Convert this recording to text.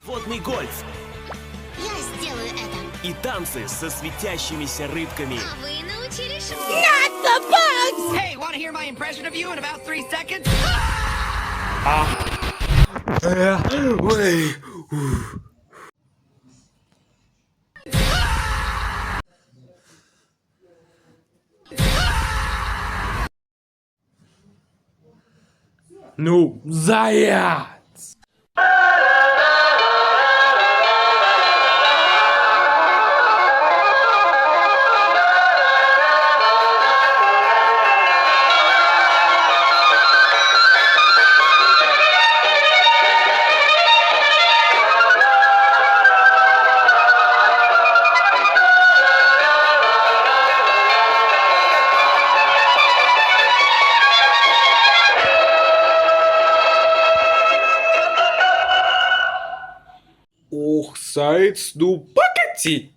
Водный гольф Я сделаю это. и танцы со светящимися рыбками. А вы научились Hey, want to hear my impression of you in about 3 seconds? Ну, заяц! Ох, заяц, ну погоди!